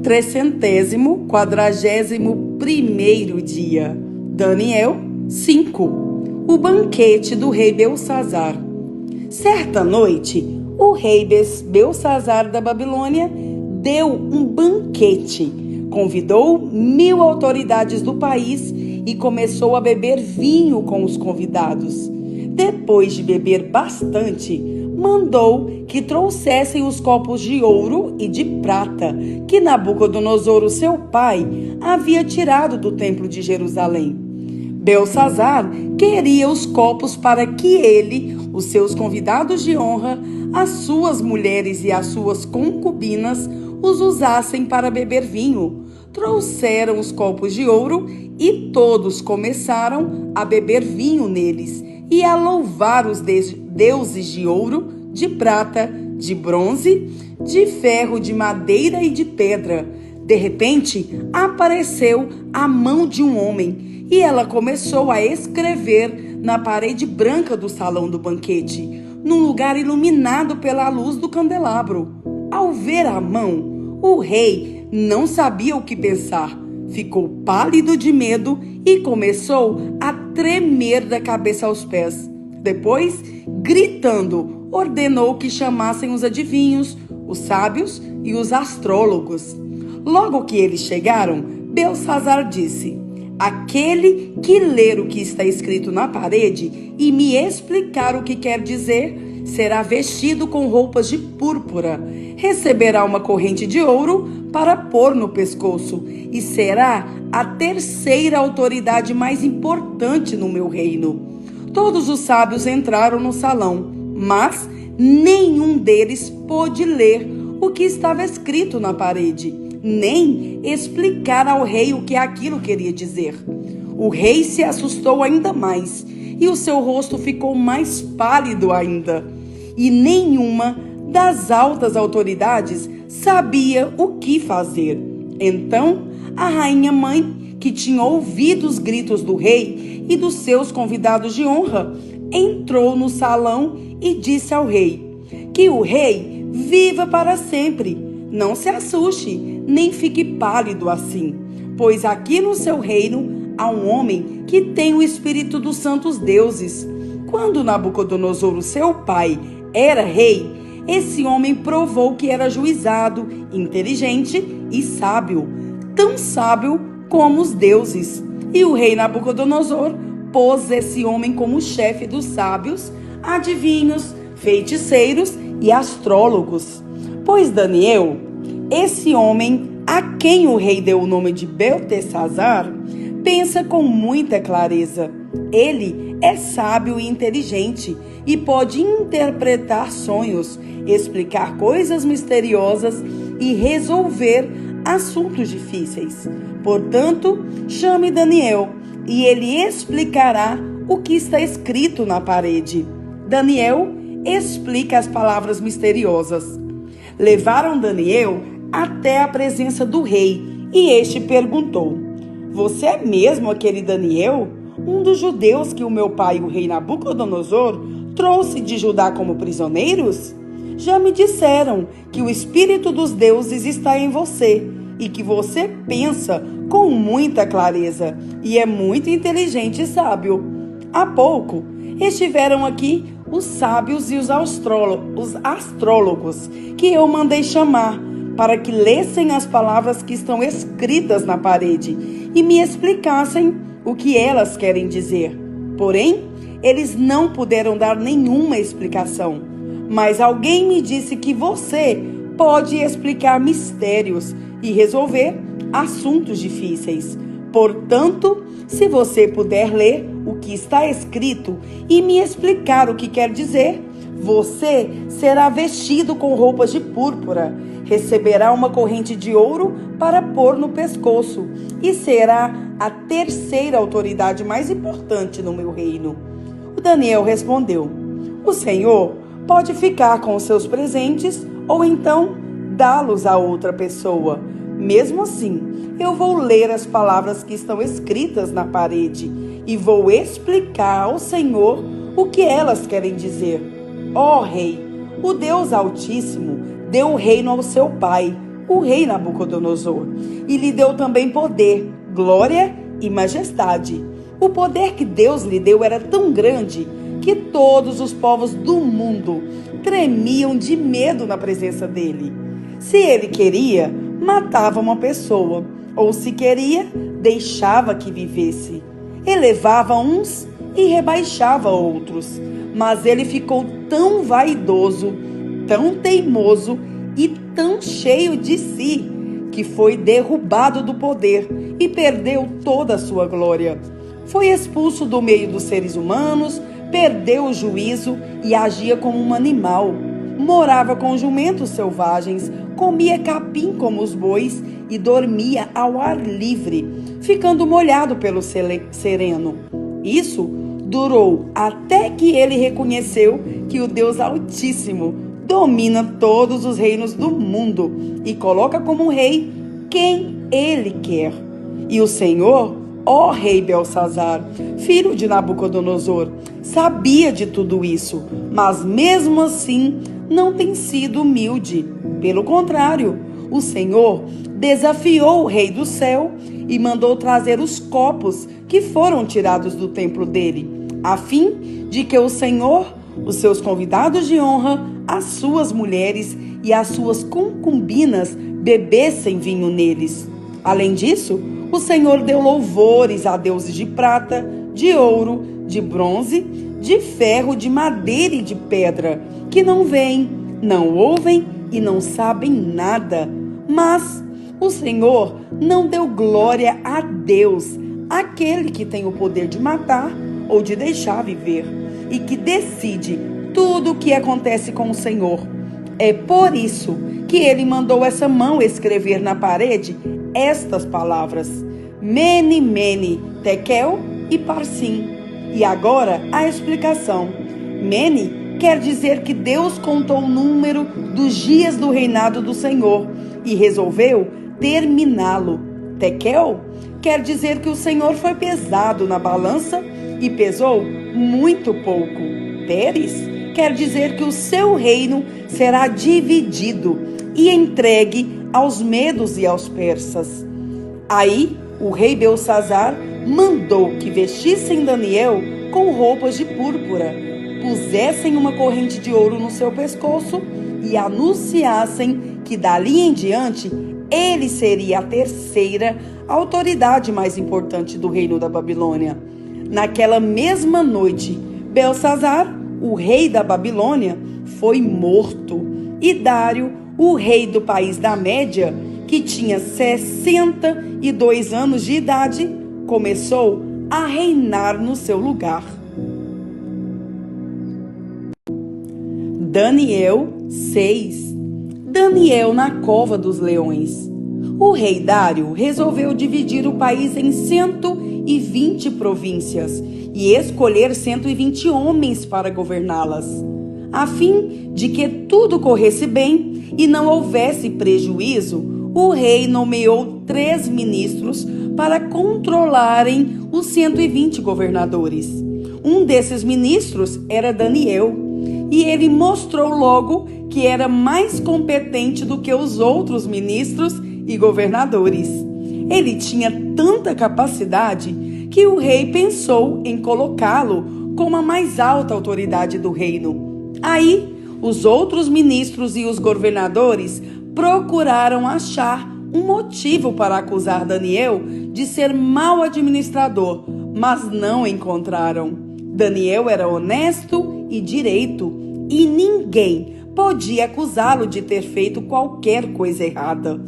1341º dia. Daniel 5. O banquete do rei Belsazar. Certa noite, o rei Belsazar da Babilônia deu um banquete. Convidou 1000 autoridades do país e começou a beber vinho com os convidados. Depois de beber bastante, mandou que trouxessem os copos de ouro e de prata que Nabucodonosor, seu pai, havia tirado do templo de Jerusalém. Belsazar queria os copos para que ele, os seus convidados de honra, as suas mulheres e as suas concubinas os usassem para beber vinho. Trouxeram os copos de ouro e todos começaram a beber vinho neles e a louvar os deuses de ouro, de prata, de bronze, de ferro, de madeira e de pedra. De repente, apareceu a mão de um homem e ela começou a escrever na parede branca do salão do banquete, num lugar iluminado pela luz do candelabro. Ao ver a mão, o rei não sabia o que pensar. Ficou pálido de medo e começou a tremer da cabeça aos pés. Depois, gritando, ordenou que chamassem os adivinhos, os sábios e os astrólogos. Logo que eles chegaram, Belsazar disse: aquele que ler o que está escrito na parede e me explicar o que quer dizer, será vestido com roupas de púrpura, receberá uma corrente de ouro para pôr no pescoço e será a terceira autoridade mais importante no meu reino. Todos os sábios entraram no salão, mas nenhum deles pôde ler o que estava escrito na parede, nem explicar ao rei o que aquilo queria dizer. O rei se assustou ainda mais e o seu rosto ficou mais pálido ainda. E nenhuma das altas autoridades sabia o que fazer. Então, a rainha mãe, que tinha ouvido os gritos do rei e dos seus convidados de honra, entrou no salão e disse ao rei: que o rei viva para sempre. Não se assuste, nem fique pálido assim, pois aqui no seu reino há um homem que tem o espírito dos santos deuses. Quando Nabucodonosor, seu pai, era rei, esse homem provou que era juizado, inteligente e sábio, tão sábio como os deuses. E o rei Nabucodonosor pôs esse homem como chefe dos sábios, adivinhos, feiticeiros e astrólogos. Pois Daniel, esse homem a quem o rei deu o nome de Beltesazar, pensa com muita clareza. Ele é sábio e inteligente e pode interpretar sonhos, explicar coisas misteriosas e resolver assuntos difíceis. Portanto, chame Daniel e ele explicará o que está escrito na parede. Daniel explica as palavras misteriosas. Levaram Daniel até a presença do rei e este perguntou: você é mesmo aquele Daniel, um dos judeus que o meu pai, o rei Nabucodonosor, trouxe de Judá como prisioneiros? Já me disseram que o espírito dos deuses está em você e que você pensa com muita clareza e é muito inteligente e sábio. Há pouco estiveram aqui os sábios e os astrólogos que eu mandei chamar para que lessem as palavras que estão escritas na parede e me explicassem o que elas querem dizer. Porém, eles não puderam dar nenhuma explicação. Mas alguém me disse que você pode explicar mistérios e resolver assuntos difíceis. Portanto, se você puder ler o que está escrito e me explicar o que quer dizer, você será vestido com roupas de púrpura, receberá uma corrente de ouro para pôr no pescoço e será a terceira autoridade mais importante no meu reino. O Daniel respondeu: o Senhor pode ficar com os seus presentes ou então dá-los a outra pessoa. Mesmo assim, eu vou ler as palavras que estão escritas na parede e vou explicar ao Senhor o que elas querem dizer. Ó Rei, o Deus Altíssimo deu o reino ao seu pai, o rei Nabucodonosor, e lhe deu também poder, glória e majestade. O poder que Deus lhe deu era tão grande que todos os povos do mundo tremiam de medo na presença dele. Se ele queria, matava uma pessoa, ou se queria, deixava que vivesse. Elevava uns e rebaixava outros, mas ele ficou tão vaidoso, tão teimoso e tão cheio de si, que foi derrubado do poder e perdeu toda a sua glória. Foi expulso do meio dos seres humanos, perdeu o juízo e agia como um animal. Morava com jumentos selvagens, comia capim como os bois e dormia ao ar livre, ficando molhado pelo sereno. Isso durou até que ele reconheceu que o Deus Altíssimo domina todos os reinos do mundo e coloca como rei quem ele quer. E o Senhor, ó rei Belsazar, filho de Nabucodonosor, sabia de tudo isso, mas mesmo assim não tem sido humilde. Pelo contrário, o Senhor desafiou o rei do céu e mandou trazer os copos que foram tirados do templo dele, a fim de que o Senhor, os seus convidados de honra, as suas mulheres e as suas concubinas bebessem vinho neles. Além disso, o Senhor deu louvores a deuses de prata, de ouro, de bronze, de ferro, de madeira e de pedra, que não veem, não ouvem e não sabem nada. Mas o Senhor não deu glória a Deus, aquele que tem o poder de matar ou de deixar viver, e que decide tudo o que acontece com o Senhor. É por isso que ele mandou essa mão escrever na parede estas palavras: Mene, Mene, Tekel e Parsim. E agora a explicação. Mene quer dizer que Deus contou o número dos dias do reinado do Senhor e resolveu terminá-lo. Tekel quer dizer que o Senhor foi pesado na balança e pesou muito pouco. Teres quer dizer que o seu reino será dividido e entregue aos medos e aos persas. Aí o rei Belsazar mandou que vestissem Daniel com roupas de púrpura, pusessem uma corrente de ouro no seu pescoço e anunciassem que dali em diante ele seria a terceira autoridade mais importante do reino da Babilônia. Naquela mesma noite, Belsazar, o rei da Babilônia, foi morto, e Dário, o rei do país da Média, que tinha 62 anos de idade, começou a reinar no seu lugar. Daniel 6. Daniel na cova dos leões. O rei Dário resolveu dividir o país em 120 províncias e escolher 120 homens para governá-las. A fim de que tudo corresse bem e não houvesse prejuízo, o rei nomeou 3 ministros para controlarem os 120 governadores. Um desses ministros era Daniel, e ele mostrou logo que era mais competente do que os outros ministros e governadores. Ele tinha tanta capacidade que o rei pensou em colocá-lo como a mais alta autoridade do reino. Aí, os outros ministros e os governadores procuraram achar um motivo para acusar Daniel de ser mau administrador, mas não encontraram. Daniel era honesto e direito, e ninguém podia acusá-lo de ter feito qualquer coisa errada.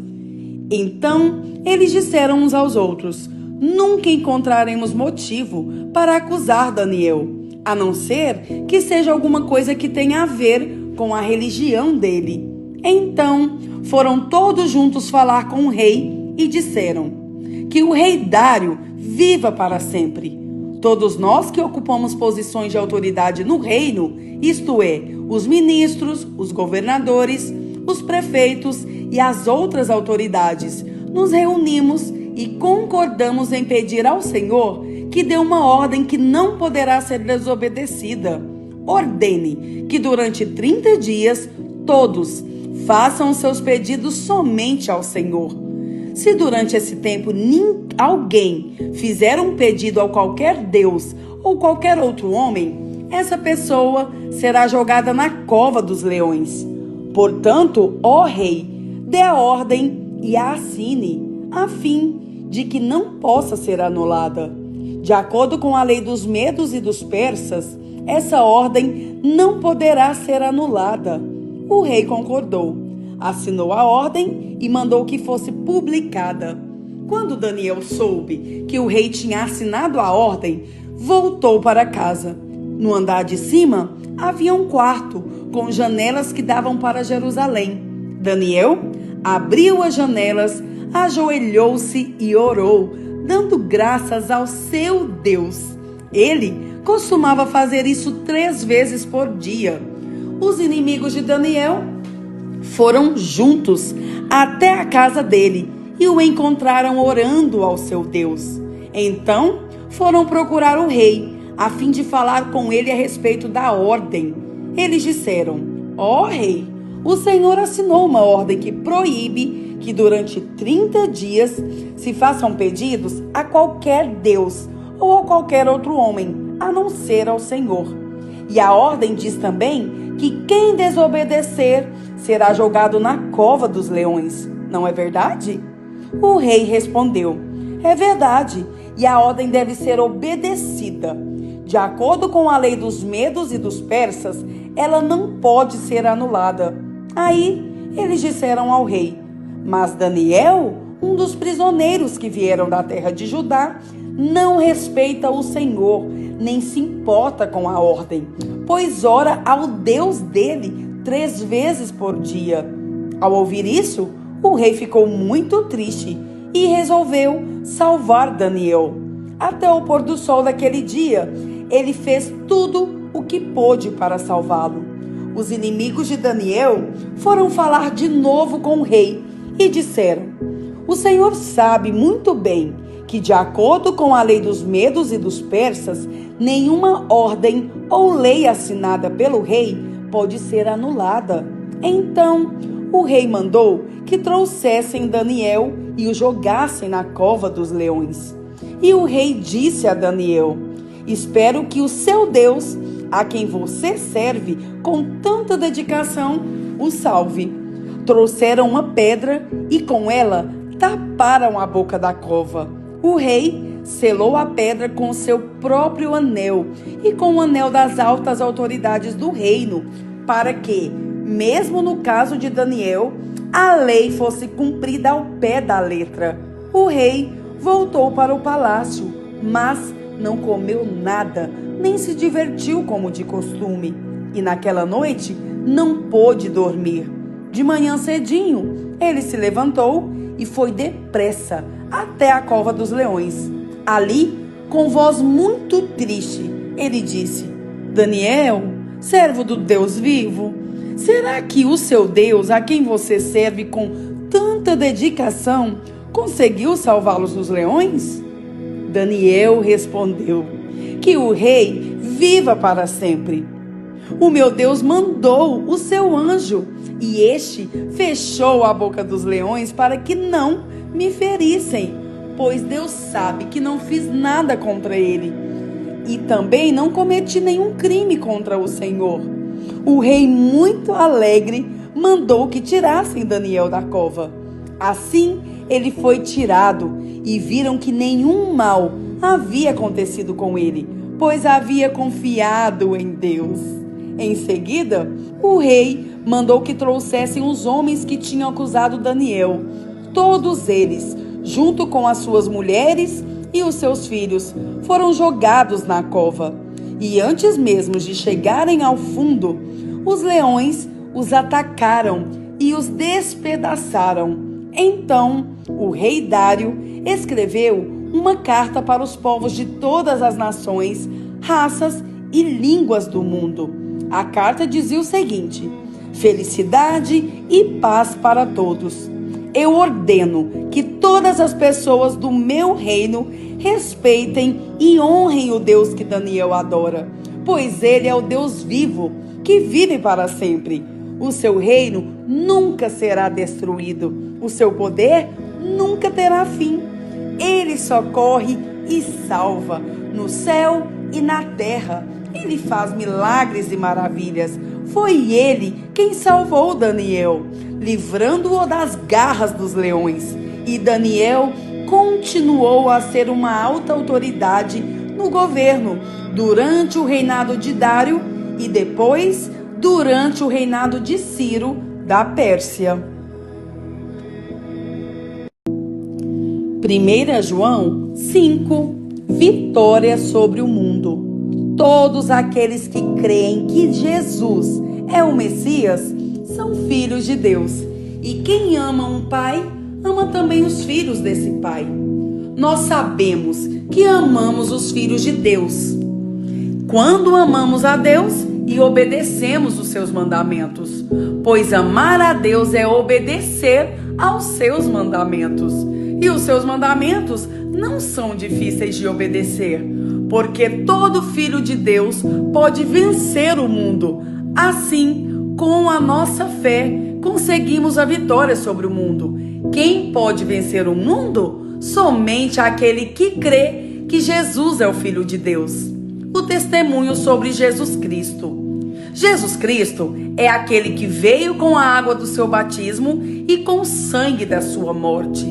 Então, eles disseram uns aos outros: nunca encontraremos motivo para acusar Daniel, a não ser que seja alguma coisa que tenha a ver com a religião dele. Então, foram todos juntos falar com o rei e disseram: que o rei Dário viva para sempre. Todos nós que ocupamos posições de autoridade no reino, isto é, os ministros, os governadores, os prefeitos e as outras autoridades, nos reunimos e concordamos em pedir ao Senhor que dê uma ordem que não poderá ser desobedecida. Ordene que durante 30 dias todos façam seus pedidos somente ao Senhor. Se durante esse tempo alguém fizer um pedido a qualquer Deus ou qualquer outro homem, essa pessoa será jogada na cova dos leões. Portanto, ó rei, dê a ordem e a assine, a fim de que não possa ser anulada. De acordo com a lei dos medos e dos persas, essa ordem não poderá ser anulada. O rei concordou, assinou a ordem e mandou que fosse publicada. Quando Daniel soube que o rei tinha assinado a ordem, voltou para casa. No andar de cima havia um quarto com janelas que davam para Jerusalém. Daniel abriu as janelas, ajoelhou-se e orou, dando graças ao seu Deus. Ele costumava fazer isso 3 vezes por dia. Os inimigos de Daniel foram juntos até a casa dele e o encontraram orando ao seu Deus. Então foram procurar o rei, a fim de falar com ele a respeito da ordem. Eles disseram: ó rei, o Senhor assinou uma ordem que proíbe que durante 30 dias se façam pedidos a qualquer Deus ou a qualquer outro homem, a não ser ao Senhor. E a ordem diz também que quem desobedecer será jogado na cova dos leões. Não é verdade? O rei respondeu: é verdade, e a ordem deve ser obedecida. De acordo com a lei dos medos e dos persas, ela não pode ser anulada. Aí eles disseram ao rei: mas Daniel, um dos prisioneiros que vieram da terra de Judá, não respeita o Senhor, nem se importa com a ordem, pois ora ao Deus dele 3 vezes por dia. Ao ouvir isso, o rei ficou muito triste e resolveu salvar Daniel. Até o pôr do sol daquele dia, ele fez tudo o que pôde para salvá-lo. Os inimigos de Daniel foram falar de novo com o rei e disseram: o Senhor sabe muito bem que, de acordo com a lei dos medos e dos persas, nenhuma ordem ou lei assinada pelo rei pode ser anulada. Então, o rei mandou que trouxessem Daniel e o jogassem na cova dos leões. E o rei disse a Daniel: espero que o seu Deus, a quem você serve com tanta dedicação, o salve. Trouxeram uma pedra e com ela taparam a boca da cova. O rei selou a pedra com seu próprio anel e com o anel das altas autoridades do reino, para que, mesmo no caso de Daniel, a lei fosse cumprida ao pé da letra. O rei voltou para o palácio, mas não comeu nada, nem se divertiu como de costume. E naquela noite não pôde dormir. De manhã cedinho, ele se levantou e foi depressa até a cova dos leões. Ali, com voz muito triste, ele disse: Daniel, servo do Deus vivo, será que o seu Deus, a quem você serve com tanta dedicação, conseguiu salvá-los dos leões? Daniel respondeu: que o rei viva para sempre. O meu Deus mandou o seu anjo, e este fechou a boca dos leões para que não me ferissem, pois Deus sabe que não fiz nada contra ele, e também não cometi nenhum crime contra o Senhor. O rei, muito alegre, mandou que tirassem Daniel da cova. Assim, ele foi tirado, e viram que nenhum mal havia acontecido com ele, pois havia confiado em Deus. Em seguida, o rei mandou que trouxessem os homens que tinham acusado Daniel. Todos eles, junto com as suas mulheres e os seus filhos, foram jogados na cova. E antes mesmo de chegarem ao fundo, os leões os atacaram e os despedaçaram. Então, o rei Dário escreveu uma carta para os povos de todas as nações, raças e línguas do mundo. A carta dizia o seguinte: felicidade e paz para todos. Eu ordeno que todas as pessoas do meu reino respeitem e honrem o Deus que Daniel adora, pois ele é o Deus vivo, que vive para sempre. O seu reino nunca será destruído. O seu poder nunca terá fim. Ele socorre e salva no céu e na terra. Ele faz milagres e maravilhas. Foi ele quem salvou Daniel, livrando-o das garras dos leões. E Daniel continuou a ser uma alta autoridade no governo durante o reinado de Dário e depois durante o reinado de Ciro da Pérsia. 1 João 5. Vitória sobre o mundo. Todos aqueles que creem que Jesus é o Messias são filhos de Deus. E quem ama um pai, ama também os filhos desse pai. Nós sabemos que amamos os filhos de Deus quando amamos a Deus e obedecemos os seus mandamentos. Pois amar a Deus é obedecer aos seus mandamentos. E os seus mandamentos não são difíceis de obedecer, porque todo filho de Deus pode vencer o mundo. Assim, com a nossa fé, conseguimos a vitória sobre o mundo. Quem pode vencer o mundo? Somente aquele que crê que Jesus é o Filho de Deus. O testemunho sobre Jesus Cristo. Jesus Cristo é aquele que veio com a água do seu batismo e com o sangue da sua morte.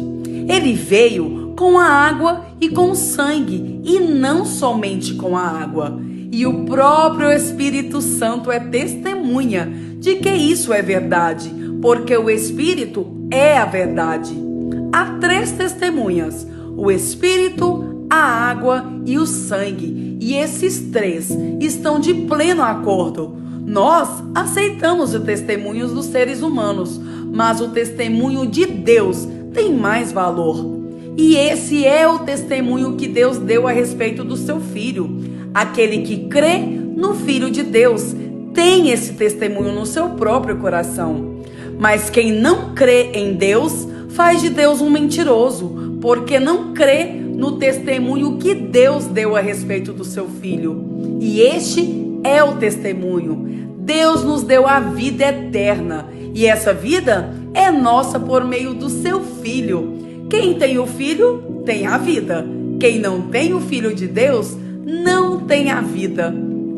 Ele veio com a água e com o sangue, e não somente com a água. E o próprio Espírito Santo é testemunha de que isso é verdade, porque o Espírito é a verdade. Há 3 testemunhas: o Espírito, a água e o sangue. E esses 3 estão de pleno acordo. Nós aceitamos o testemunho dos seres humanos, mas o testemunho de Deus tem mais valor. E esse é o testemunho que Deus deu a respeito do seu Filho. Aquele que crê no Filho de Deus tem esse testemunho no seu próprio coração. Mas quem não crê em Deus faz de Deus um mentiroso, porque não crê no testemunho que Deus deu a respeito do seu Filho. E este é o testemunho. Deus nos deu a vida eterna, e essa vida é nossa por meio do seu Filho. Quem tem o Filho tem a vida. Quem não tem o Filho de Deus não tem a vida,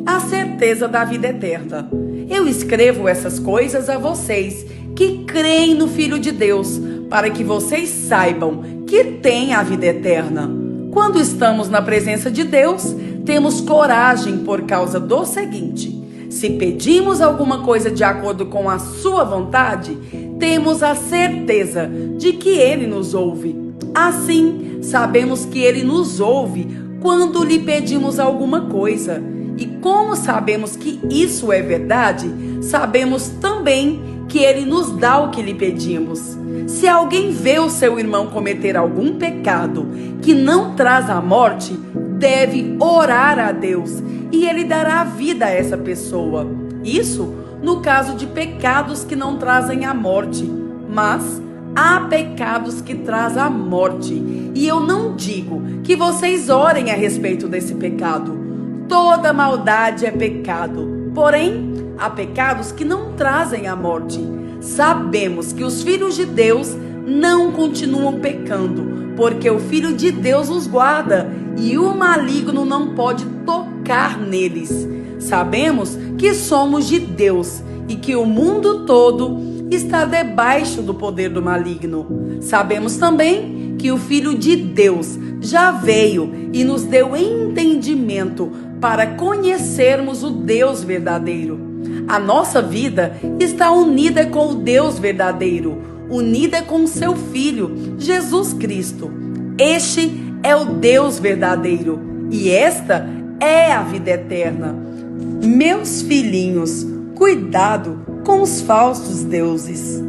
a certeza da vida eterna. Eu escrevo essas coisas a vocês que creem no Filho de Deus, para que vocês saibam que têm a vida eterna. Quando estamos na presença de Deus, temos coragem por causa do seguinte: se pedimos alguma coisa de acordo com a sua vontade, temos a certeza de que Ele nos ouve. Assim, sabemos que Ele nos ouve quando lhe pedimos alguma coisa. E como sabemos que isso é verdade, sabemos também que Ele nos dá o que lhe pedimos. Se alguém vê o seu irmão cometer algum pecado que não traz a morte, deve orar a Deus e Ele dará vida a essa pessoa. Isso no caso de pecados que não trazem a morte, mas há pecados que trazem a morte. E eu não digo que vocês orem a respeito desse pecado. Toda maldade é pecado, porém há pecados que não trazem a morte. Sabemos que os filhos de Deus não continuam pecando, porque o Filho de Deus os guarda e o maligno não pode tocar neles. Sabemos que somos de Deus e que o mundo todo está debaixo do poder do maligno. Sabemos também que o Filho de Deus já veio e nos deu entendimento para conhecermos o Deus verdadeiro. A nossa vida está unida com o Deus verdadeiro, unida com seu Filho, Jesus Cristo. Este é o Deus verdadeiro e esta é a vida eterna. Meus filhinhos, cuidado com os falsos deuses.